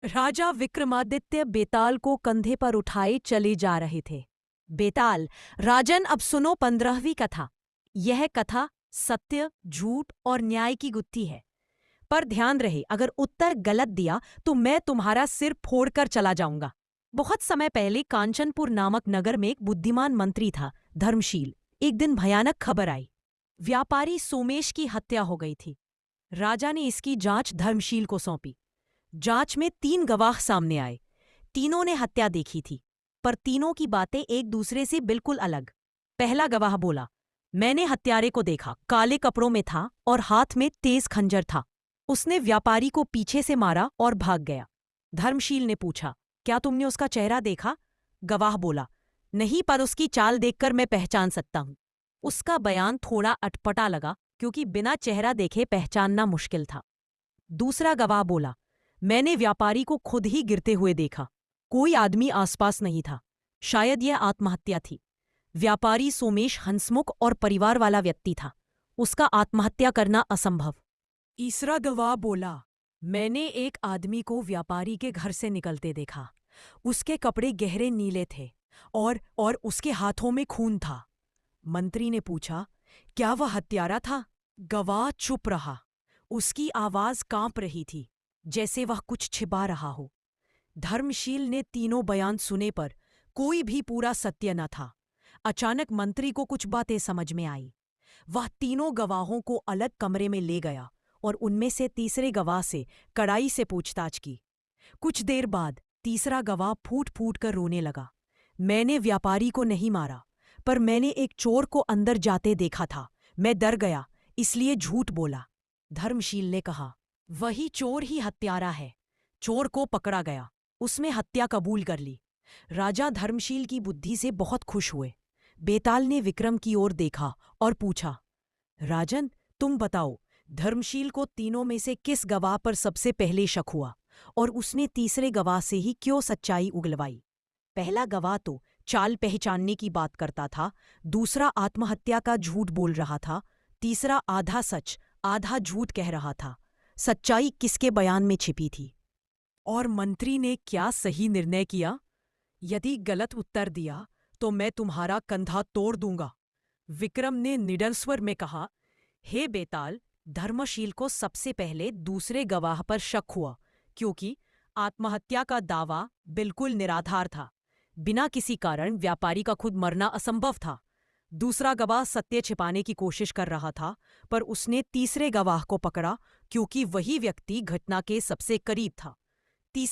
राजा विक्रमादित्य बेताल को कंधे पर उठाए चले जा रहे थे। बेताल, राजन अब सुनो 15वीं कथा। यह कथा सत्य, झूठ और न्याय की गुत्थी है। पर ध्यान रहे, अगर उत्तर गलत दिया तो मैं तुम्हारा सिर फोड़कर चला जाऊंगा। बहुत समय पहले कांचनपुर नामक नगर में एक बुद्धिमान मंत्री था, धर्मशील। एक दिन भयानक खबर आई। व्यापारी सोमेश की हत्या हो गई थी। राजा ने इसकी जांच धर्मशील को सौंपी। जांच में 3 गवाह सामने आए। तीनों ने हत्या देखी थी, पर तीनों की बातें एक दूसरे से बिल्कुल अलग। पहला गवाह बोला, मैंने हत्यारे को देखा, काले कपड़ों में था और हाथ में तेज खंजर था। उसने व्यापारी को पीछे से मारा और भाग गया। धर्मशील ने पूछा, क्या तुमने उसका चेहरा देखा? गवाह बोला, नहीं, पर उसकी चाल देखकर मैं पहचान सकता हूं। उसका बयान थोड़ा अटपटा लगा, क्योंकि बिना चेहरा देखे पहचानना मुश्किल था। दूसरा गवाह बोला, मैंने व्यापारी को खुद ही गिरते हुए देखा। कोई आदमी आसपास नहीं था। शायद यह आत्महत्या थी। व्यापारी सोमेश हंसमुख और परिवार वाला व्यक्ति था। उसका आत्महत्या करना असंभव। तीसरा गवाह बोला, मैंने एक आदमी को व्यापारी के घर से निकलते देखा। उसके कपड़े गहरे नीले थे और उसके हाथों में खून था। मंत्री ने पूछा, क्या वह हत्यारा था? गवाह चुप रहा। उसकी आवाज कांप रही थी, जैसे वह कुछ छिपा रहा हो। धर्मशील ने तीनों बयान सुने, पर कोई भी पूरा सत्य न था। अचानक मंत्री को कुछ बातें समझ में आई। वह तीनों गवाहों को अलग कमरे में ले गया और उनमें से तीसरे गवाह से कड़ाई से पूछताछ की। कुछ देर बाद तीसरा गवाह फूट फूट कर रोने लगा। मैंने व्यापारी को नहीं मारा, पर मैंने एक चोर को अंदर जाते देखा था। मैं डर गया, इसलिए झूठ बोला। धर्मशील ने कहा, वही चोर ही हत्यारा है। चोर को पकड़ा गया। उसने हत्या कबूल कर ली। राजा धर्मशील की बुद्धि से बहुत खुश हुए। बेताल ने विक्रम की ओर देखा और पूछा, राजन, तुम बताओ, धर्मशील को तीनों में से किस गवाह पर सबसे पहले शक हुआ, और उसने तीसरे गवाह से ही क्यों सच्चाई उगलवाई? पहला गवाह तो चाल पहचानने की बात करता था, दूसरा आत्महत्या का झूठ बोल रहा था, तीसरा आधा सच आधा झूठ कह रहा था। सच्चाई किसके बयान में छिपी थी? और मंत्री ने क्या सही निर्णय किया? यदि गलत उत्तर दिया तो मैं तुम्हारा कंधा तोड़ दूंगा। विक्रम ने निडर स्वर में कहा, हे बेताल, धर्मशील को सबसे पहले दूसरे गवाह पर शक हुआ, क्योंकि आत्महत्या का दावा बिल्कुल निराधार था। बिना किसी कारण व्यापारी का खुद मरना असंभव था। दूसरा गवाह सत्य छिपाने की कोशिश कर रहा था, पर उसने तीसरे गवाह को पकड़ा, क्योंकि वही व्यक्ति घटना के सबसे करीब था।